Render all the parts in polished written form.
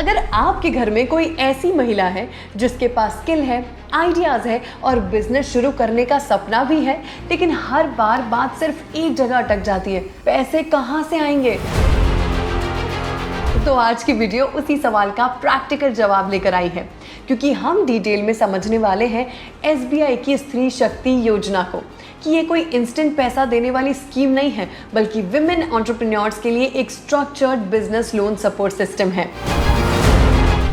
अगर आपके घर में कोई ऐसी महिला है जिसके पास स्किल है, आइडियाज है और बिजनेस शुरू करने का सपना भी है, लेकिन हर बार बात सिर्फ एक जगह अटक जाती है, पैसे कहाँ से आएंगे? तो आज की वीडियो उसी सवाल का प्रैक्टिकल जवाब लेकर आई है, क्योंकि हम डिटेल में समझने वाले हैं एसबीआई की स्त्री शक्ति योजना को, कि ये कोई इंस्टेंट पैसा देने वाली स्कीम नहीं है, बल्कि विमेन एंटरप्रेन्योर्स के लिए एक structured business loan support system है।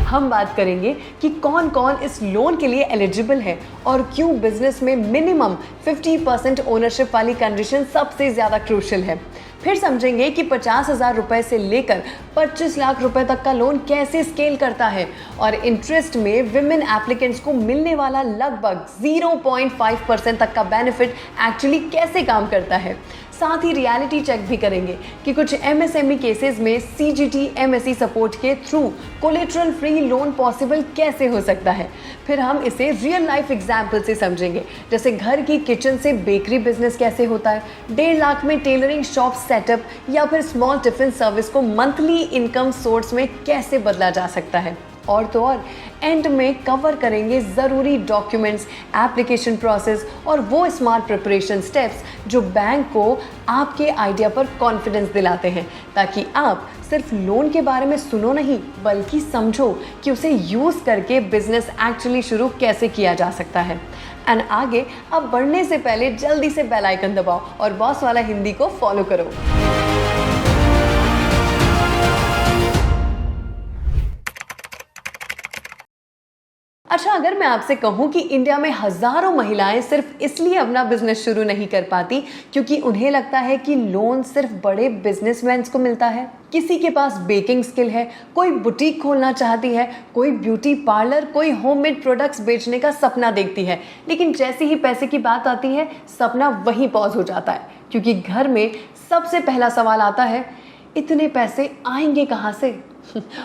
हम बात करेंगे कि कौन कौन इस लोन के लिए एलिजिबल है और क्यों बिजनेस में मिनिमम 50% ओनरशिप वाली कंडीशन सबसे ज्यादा क्रूशियल है। फिर समझेंगे कि 50,000 रुपए से लेकर 25 लाख रुपए तक का लोन कैसे स्केल करता है और इंटरेस्ट में विमेन एप्लीकेंट्स को मिलने वाला लगभग 0.5% तक का बेनिफिट एक्चुअली कैसे काम करता है। साथ ही रियलिटी चेक भी करेंगे कि कुछ एमएसएमई केसेस में सीजीटी एमएसई सपोर्ट के through collateral free loan possible कैसे हो सकता है। फिर हम इसे रियल लाइफ एग्जाम्पल से समझेंगे, जैसे घर की किचन से बेकरी बिजनेस कैसे होता है, 1.5 लाख में टेलरिंग शॉप सेटअप या फिर स्मॉल टिफिन सर्विस को मंथली इनकम सोर्स में कैसे बदला जा सकता है। और तो और एंड में कवर करेंगे ज़रूरी डॉक्यूमेंट्स, एप्लीकेशन प्रोसेस और वो स्मार्ट प्रिपरेशन स्टेप्स जो बैंक को आपके आइडिया पर कॉन्फिडेंस दिलाते हैं, ताकि आप सिर्फ लोन के बारे में सुनो नहीं, बल्कि समझो कि उसे यूज़ करके बिजनेस एक्चुअली शुरू कैसे किया जा सकता है। एंड आगे अब बढ़ने से पहले जल्दी से बेल आइकन दबाओ और बॉस वाला हिंदी को फॉलो करो। अच्छा, अगर मैं आपसे कहूं कि इंडिया में हजारों महिलाएं सिर्फ इसलिए अपना बिजनेस शुरू नहीं कर पाती क्योंकि उन्हें लगता है कि लोन सिर्फ बड़े बिजनेसमैन को मिलता है। किसी के पास बेकिंग स्किल है, कोई बुटीक खोलना चाहती है, कोई ब्यूटी पार्लर, कोई होममेड प्रोडक्ट्स बेचने का सपना देखती है, लेकिन जैसे ही पैसे की बात आती है सपना वहीं पॉज हो जाता है, क्योंकि घर में सबसे पहला सवाल आता है, इतने पैसे आएंगे कहाँ से?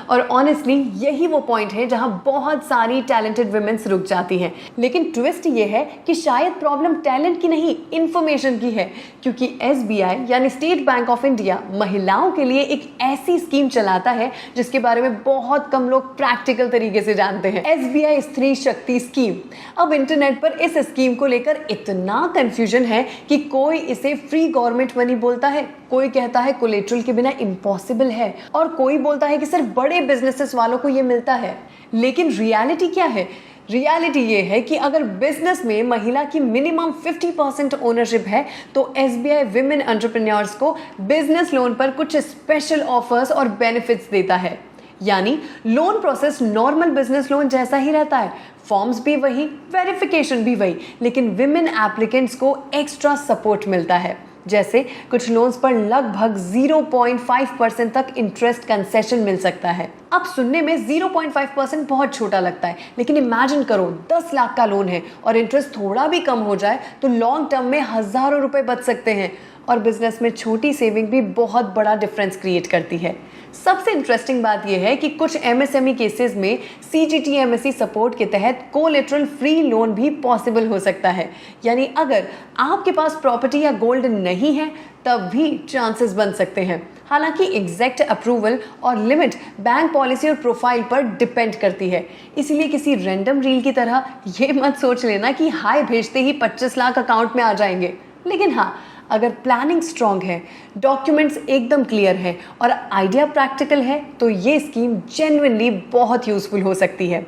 और ऑनेस्टली यही वो पॉइंट है जहां बहुत सारी टैलेंटेड वुमेन्स रुक जाती हैं। लेकिन ट्विस्ट ये है कि शायद प्रॉब्लम टैलेंट की नहीं, इंफॉर्मेशन की है, क्योंकि एसबीआई यानी स्टेट बैंक ऑफ इंडिया महिलाओं के लिए एक ऐसी स्कीम चलाता है जिसके बारे में बहुत कम लोग प्रैक्टिकल तरीके से जानते हैं। एसबीआई स्त्री शक्ति स्कीम। अब इंटरनेट पर इस स्कीम को लेकर इतना कंफ्यूजन है कि कोई इसे फ्री गवर्नमेंट मनी बोलता है, कोई कहता है कोलेटरल के बिना इम्पॉसिबल है और कोई बोलता है कि सिर्फ बड़े बिजनेसेस वालों को ये मिलता है। लेकिन रियलिटी क्या है? रियलिटी ये है कि अगर बिजनेस में महिला की मिनिमम 50% ओनरशिप है तो एसबीआई विमेन एंटरप्रेन्योर्स को बिजनेस लोन पर कुछ स्पेशल ऑफर्स और बेनिफिट्स देता है। यानी loan process normal business loan जैसा ही रहता है, फॉर्म्स भी वही, वेरिफिकेशन भी वही, लेकिन विमेन एप्लीकेंट्स को एक्स्ट्रा सपोर्ट मिलता है। जैसे कुछ लोन्स पर लगभग 0.5% तक इंटरेस्ट कंसेशन मिल सकता है। अब सुनने में 0.5% बहुत छोटा लगता है, लेकिन इमेजिन करो 10 लाख का लोन है और इंटरेस्ट थोड़ा भी कम हो जाए तो लॉन्ग टर्म में हजारों रुपए बच सकते हैं और बिजनेस में छोटी सेविंग भी बहुत बड़ा डिफरेंस क्रिएट करती है। सबसे इंटरेस्टिंग बात यह है कि कुछ एमएसएमई केसेस में सीजीटी एमएसई सपोर्ट के तहत कोलेटरल फ्री लोन भी पॉसिबल हो सकता है। यानी अगर आपके पास प्रॉपर्टी या गोल्ड नहीं है तब भी चांसेस बन सकते हैं। हालांकि एग्जैक्ट अप्रूवल और लिमिट बैंक पॉलिसी और प्रोफाइल पर डिपेंड करती है, इसलिए किसी रैंडम रील की तरह ये मत सोच लेना कि हाय भेजते ही 25 लाख अकाउंट में आ जाएंगे। लेकिन हाँ, अगर प्लानिंग स्ट्रॉन्ग है, डॉक्यूमेंट्स एकदम क्लियर है और आइडिया प्रैक्टिकल है तो ये स्कीम जेन्युइनली बहुत यूजफुल हो सकती है।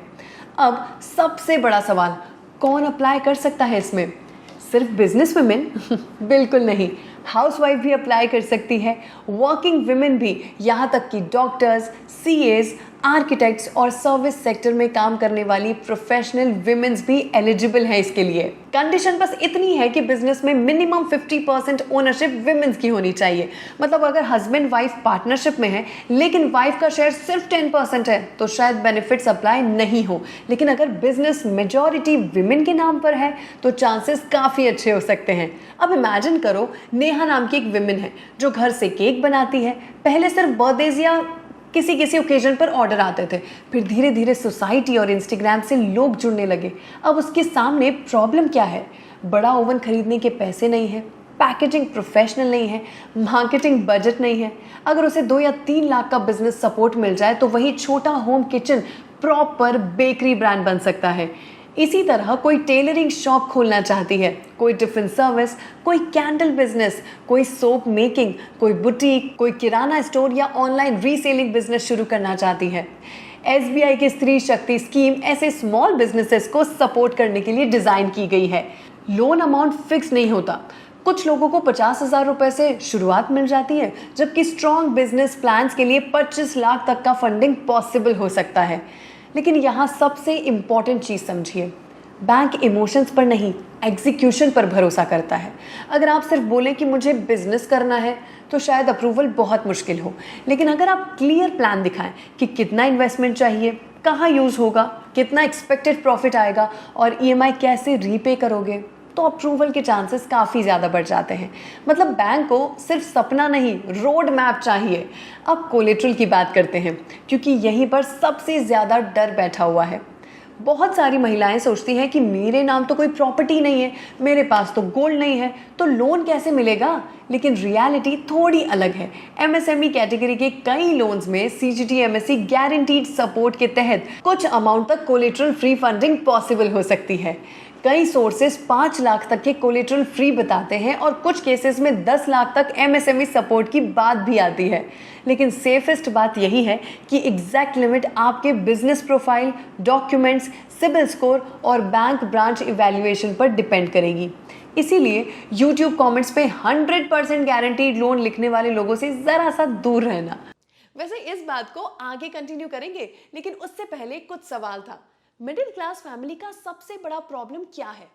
अब सबसे बड़ा सवाल, कौन अप्लाई कर सकता है इसमें? सिर्फ बिजनेस वुमेन? बिल्कुल नहीं, हाउसवाइफ भी अप्लाई कर सकती है, वर्किंग वुमेन भी, यहाँ तक कि डॉक्टर्स, सीएस, आर्किटेक्ट्स और सर्विस सेक्टर में काम करने वाली प्रोफेशनल विमेन्स भी एलिजिबल हैं इसके लिए। कंडीशन बस इतनी है कि बिजनेस में मिनिमम 50% ओनरशिप विमेन्स की होनी चाहिए। मतलब अगर हस्बैंड वाइफ पार्टनरशिप में है लेकिन वाइफ का शेयर सिर्फ 10% है तो शायद बेनिफिट्स अप्लाई नहीं हो, लेकिन अगर बिजनेस मेजॉरिटी विमेन के नाम पर है तो चांसेस काफ़ी अच्छे हो सकते हैं। अब इमेजिन करो, नेहा नाम की एक विमेन है जो घर से केक बनाती है। पहले सिर्फ बर्थडेज या किसी किसी ओकेजन पर ऑर्डर आते थे, फिर धीरे धीरे सोसाइटी और इंस्टाग्राम से लोग जुड़ने लगे। अब उसके सामने प्रॉब्लम क्या है? बड़ा ओवन खरीदने के पैसे नहीं है, पैकेजिंग प्रोफेशनल नहीं है, मार्केटिंग बजट नहीं है, अगर उसे 2 या 3 लाख का बिजनेस सपोर्ट मिल जाए तो वही छोटा home kitchen proper bakery brand बन सकता है। इसी तरह कोई टेलरिंग शॉप खोलना चाहती है, कोई टिफिन सर्विस, कोई कैंडल बिजनेस, कोई सोप मेकिंग, कोई बुटीक, कोई किराना स्टोर या ऑनलाइन रीसेलिंग बिजनेस शुरू करना चाहती है। SBI की स्त्री शक्ति स्कीम ऐसे स्मॉल बिजनेसेस को सपोर्ट करने के लिए डिजाइन की गई है। लोन अमाउंट फिक्स नहीं होता, कुछ लोगों को 50,000 रुपए से शुरुआत मिल जाती है, जबकि स्ट्रॉन्ग बिजनेस प्लान्स के लिए 25 लाख तक का फंडिंग पॉसिबल हो सकता है। लेकिन यहाँ सबसे इंपॉर्टेंट चीज समझिए, बैंक इमोशंस पर नहीं, एग्जीक्यूशन पर भरोसा करता है। अगर आप सिर्फ बोलें कि मुझे बिजनेस करना है तो शायद अप्रूवल बहुत मुश्किल हो, लेकिन अगर आप क्लियर प्लान दिखाएं कि कितना इन्वेस्टमेंट चाहिए, कहाँ यूज होगा, कितना एक्सपेक्टेड प्रॉफिट आएगा और EMI कैसे रीपे करोगे, तो अप्रूवल के चांसेस काफ़ी ज़्यादा बढ़ जाते हैं। मतलब बैंक को सिर्फ सपना नहीं, रोड मैप चाहिए। अब कोलेट्रल की बात करते हैं, क्योंकि यहीं पर सबसे ज़्यादा डर बैठा हुआ है। बहुत सारी महिलाएं सोचती हैं कि मेरे नाम तो कोई प्रॉपर्टी नहीं है, मेरे पास तो गोल्ड नहीं है, तो लोन कैसे मिलेगा। लेकिन रियलिटी थोड़ी अलग है। MSME कैटेगरी के कई लोन्स में CGT MSE गारंटीड सपोर्ट के तहत कुछ अमाउंट तक कोलेट्रल फ्री फंडिंग पॉसिबल हो सकती है। कई सोर्सेस 5 लाख तक के कोलेट्रल फ्री बताते हैं और कुछ केसेस में 10 लाख तक MSME सपोर्ट की बात भी आती है। लेकिन सेफेस्ट बात यही है कि एग्जैक्ट लिमिट आपके business profile, documents, CIBIL score और बैंक ब्रांच इवैल्यूएशन पर डिपेंड करेगी। इसीलिए YouTube कमेंट्स पे 100% गारंटीड लोन लिखने वाले लोगों से जरा सा दूर रहना। वैसे इस बात को आगे कंटिन्यू करेंगे, लेकिन उससे पहले कुछ सवाल था। मिडिल क्लास फैमिली का सबसे बड़ा प्रॉब्लम क्या है?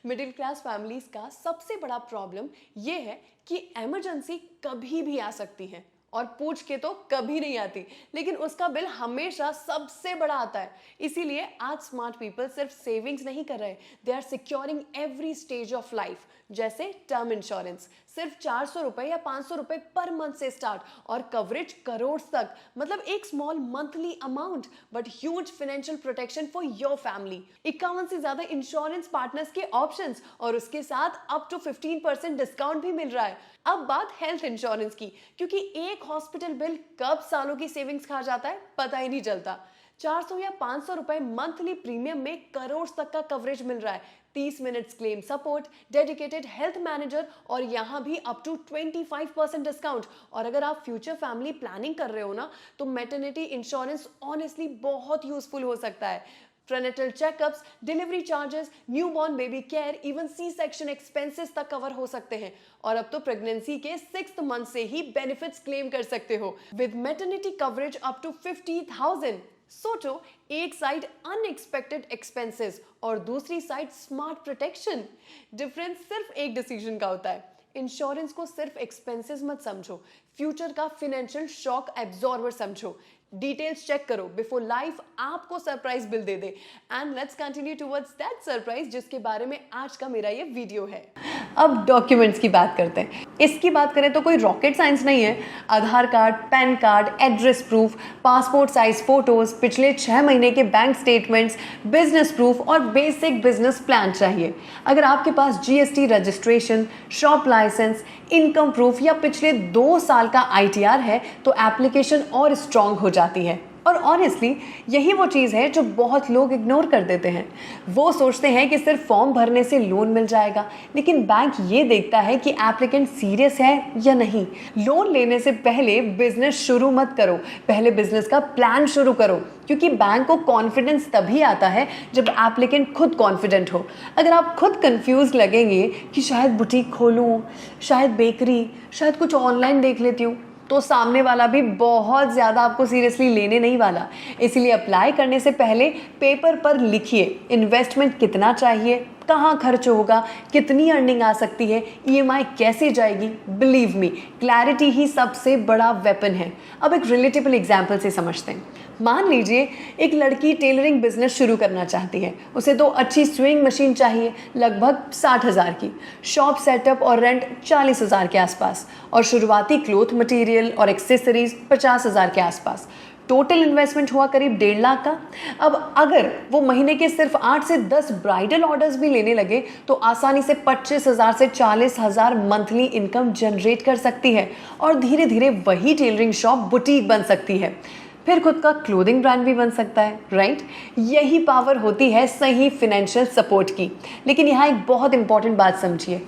मिडिल क्लास फैमिलीज का सबसे बड़ा प्रॉब्लम ये है कि इमरजेंसी कभी भी आ सकती है और पूछ के तो कभी नहीं आती, लेकिन उसका बिल हमेशा सबसे बड़ा आता है। इसीलिए आज स्मार्ट पीपल सिर्फ सेविंग्स नहीं कर रहे, they are securing every stage of life. जैसे टर्म इंश्योरेंस सिर्फ 400 रुपए या 500 रुपए पर मंथ से स्टार्ट और कवरेज करोड़ तक। मतलब एक small monthly amount but huge financial protection for your family. 51 से ज्यादा इंश्योरेंस पार्टनर्स के ऑप्शंस और उसके साथ अप टू 15% डिस्काउंट भी मिल रहा है। अब बात हेल्थ इंश्योरेंस की, क्योंकि एक हॉस्पिटल बिल कब सालों की सेविंग्स खा जाता है पता ही नहीं चलता। 400 या 500 रुपए मंथली प्रीमियम में करोड़ तक का कवरेज मिल रहा है, 30 minutes claim support, dedicated health manager और यहाँ भी अप टू 25% डिस्काउंट। और अगर आप फ्यूचर फैमिली प्लानिंग कर रहे हो ना, तो मैटरनिटी इंश्योरेंस ऑनेस्टली बहुत यूजफुल हो सकता है। Prenatal checkups, delivery charges, newborn baby care, even C-सेक्शन एक्सपेंसेस तक कवर हो सकते हैं। और अब तो प्रेगनेंसी के 6th मंथ से ही बेनिफिट्स क्लेम कर सकते हो with maternity coverage up to 50,000। सोचो, एक साइड अनएक्सपेक्टेड एक्सपेंसेस और दूसरी साइड स्मार्ट प्रोटेक्शन। डिफरेंस सिर्फ एक डिसीजन का होता है। इंश्योरेंस को सिर्फ एक्सपेंसेस मत समझो, फ्यूचर का फाइनेंशियल शॉक एब्जॉर्बर समझो। डिटेल्स चेक करो बिफोर लाइफ आपको surprise bill they they. And let's continue towards that surprise जिसके बारे में आज का मेरा ये वीडियो है। अब डॉक्यूमेंट्स की बात करते हैं। इसकी बात करें तो कोई रॉकेट साइंस नहीं है। Aadhaar card, pan card, address proof, passport size photos, पिछले 6 महीने के बैंक स्टेटमेंट्स, बिजनेस प्रूफ और बेसिक बिजनेस प्लान चाहिए। अगर आपके पास GST registration, shop license, income proof या पिछले 2 साल का ITR है तो एप्लीकेशन और स्ट्रॉन्ग हो जाती है। और ऑनेस्टली यही वो चीज़ है जो बहुत लोग इग्नोर कर देते हैं। वो सोचते हैं कि सिर्फ फॉर्म भरने से लोन मिल जाएगा, लेकिन बैंक ये देखता है कि एप्लीकेंट सीरियस है या नहीं। लोन लेने से पहले बिजनेस शुरू मत करो, पहले बिजनेस का प्लान शुरू करो, क्योंकि बैंक को कॉन्फिडेंस तभी आता है जब एप्लीकेंट खुद कॉन्फिडेंट हो। अगर आप खुद कंफ्यूज लगेंगे कि शायद बुटीक खोलूँ, शायद बेकरी, शायद कुछ ऑनलाइन देख लेती हूँ, तो सामने वाला भी बहुत ज़्यादा आपको सीरियसली लेने नहीं वाला। इसीलिए अप्लाई करने से पहले पेपर पर लिखिए इन्वेस्टमेंट कितना चाहिए, कहाँ खर्च होगा, कितनी अर्निंग आ सकती है, EMI कैसे जाएगी। बिलीव मी, क्लैरिटी ही सबसे बड़ा वेपन है। अब एक रिलेटेबल एग्जाम्पल से समझते हैं। मान लीजिए एक लड़की टेलरिंग बिजनेस शुरू करना चाहती है। उसे 2 अच्छी स्विंग मशीन चाहिए, लगभग 60,000 की, शॉप सेटअप और रेंट 40,000 के आसपास, और शुरुआती क्लोथ मटेरियल और एक्सेसरीज 50,000 के आसपास। टोटल इन्वेस्टमेंट हुआ करीब 1.5 लाख का। अब अगर वो महीने के सिर्फ 8 से 10 ब्राइडल ऑर्डर्स भी लेने लगे तो आसानी से 25,000 से 40,000 मंथली इनकम जनरेट कर सकती है और धीरे धीरे वही टेलरिंग शॉप बुटीक बन सकती है, फिर खुद का क्लोथिंग ब्रांड भी बन सकता है, राइट? यही पावर होती है सही फाइनेंशियल सपोर्ट की। लेकिन यहाँ एक बहुत इंपॉर्टेंट बात समझिए,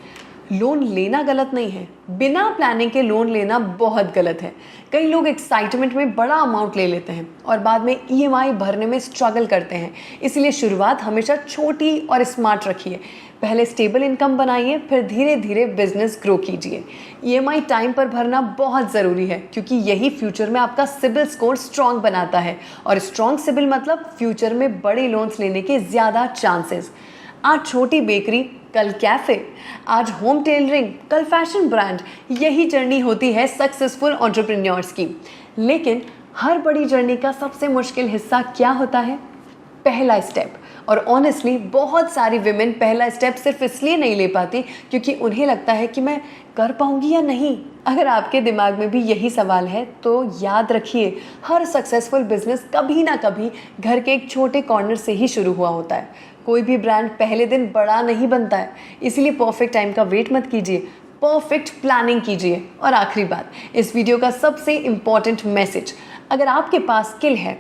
लोन लेना गलत नहीं है, बिना प्लानिंग के लोन लेना बहुत गलत है। कई लोग एक्साइटमेंट में बड़ा अमाउंट ले लेते हैं और बाद में ईएमआई भरने में स्ट्रगल करते हैं। इसलिए शुरुआत हमेशा छोटी और स्मार्ट रखिए। पहले स्टेबल इनकम बनाइए, फिर धीरे धीरे बिजनेस ग्रो कीजिए। ईएमआई टाइम पर भरना बहुत ज़रूरी है क्योंकि यही फ्यूचर में आपका सिबिल स्कोर स्ट्रॉन्ग बनाता है और स्ट्रॉन्ग सिबिल मतलब फ्यूचर में बड़े लोन्स लेने के ज़्यादा चांसेस। आज छोटी बेकरी, कल कैफ़े, आज होम टेलरिंग, कल फैशन ब्रांड, यही जर्नी होती है सक्सेसफुल एंटरप्रेन्योर्स की। लेकिन हर बड़ी जर्नी का सबसे मुश्किल हिस्सा क्या होता है? पहला स्टेप। और ऑनेस्टली बहुत सारी विमेन पहला स्टेप सिर्फ इसलिए नहीं ले पाती क्योंकि उन्हें लगता है कि मैं कर पाऊंगी या नहीं। अगर आपके दिमाग में भी यही सवाल है तो याद रखिए, हर सक्सेसफुल बिजनेस कभी ना कभी घर के एक छोटे कॉर्नर से ही शुरू हुआ होता है। कोई भी ब्रांड पहले दिन बड़ा नहीं बनता है, इसलिए परफेक्ट टाइम का वेट मत कीजिए, परफेक्ट प्लानिंग कीजिए। और आखिरी बात, इस वीडियो का सबसे इम्पॉर्टेंट मैसेज, अगर आपके पास स्किल है,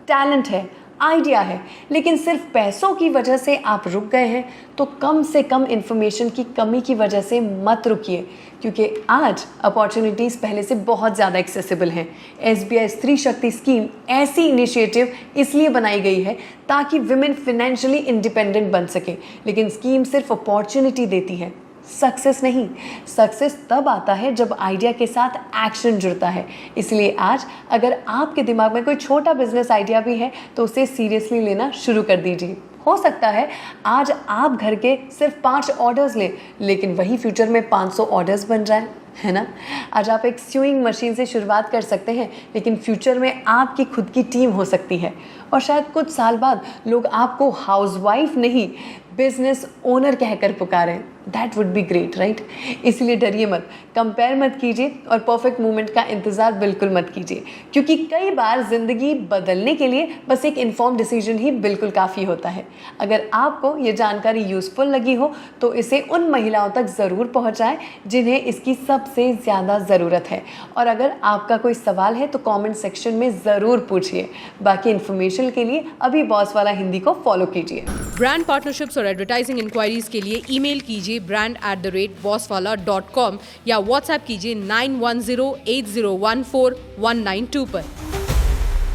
टैलेंट है, आइडिया है, लेकिन सिर्फ पैसों की वजह से आप रुक गए हैं तो कम से कम इन्फॉर्मेशन की कमी की वजह से मत रुकिए, क्योंकि आज अपॉर्चुनिटीज़ पहले से बहुत ज़्यादा एक्सेसिबल हैं। एसबीआई स्त्री शक्ति स्कीम ऐसी इनिशिएटिव इसलिए बनाई गई है ताकि विमेन फाइनेंशियली इंडिपेंडेंट बन सके, लेकिन स्कीम सिर्फ अपॉर्चुनिटी देती है, सक्सेस नहीं। सक्सेस तब आता है जब आइडिया के साथ एक्शन जुड़ता है। इसलिए आज अगर आपके दिमाग में कोई छोटा बिजनेस आइडिया भी है तो उसे सीरियसली लेना शुरू कर दीजिए। हो सकता है आज आप घर के सिर्फ 5 ऑर्डर्स लें, लेकिन वही फ्यूचर में 500 ऑर्डर्स बन जाए, है ना? आज आप एक स्यूइंग मशीन से शुरुआत कर सकते हैं, लेकिन फ्यूचर में आपकी खुद की टीम हो सकती है और शायद कुछ साल बाद लोग आपको हाउसवाइफ नहीं, बिजनेस ओनर कहकर पुकारें। That would be great, right? इसलिए डरिए मत, कंपेयर मत कीजिए और परफेक्ट मोमेंट का इंतज़ार बिल्कुल मत कीजिए, क्योंकि कई बार ज़िंदगी बदलने के लिए बस एक इन्फॉर्म डिसीजन ही बिल्कुल काफ़ी होता है। अगर आपको ये जानकारी यूज़फुल लगी हो तो इसे उन महिलाओं तक ज़रूर पहुँचाएं जिन्हें इसकी सबसे ज़्यादा ज़रूरत है। और अगर आपका कोई सवाल है तो कॉमेंट सेक्शन में ज़रूर पूछिए। बाकी इन्फॉर्मेशन के लिए अभी बॉस वाला हिंदी को फॉलो कीजिए। ब्रांड पार्टनरशिप्स और एडवर्टाइजिंग इंक्वायरीज के लिए ईमेल कीजिए brand@bosswala.com या व्हाट्सएप कीजिए 9108014192 पर।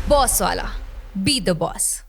बॉस वाला, बी द बॉस।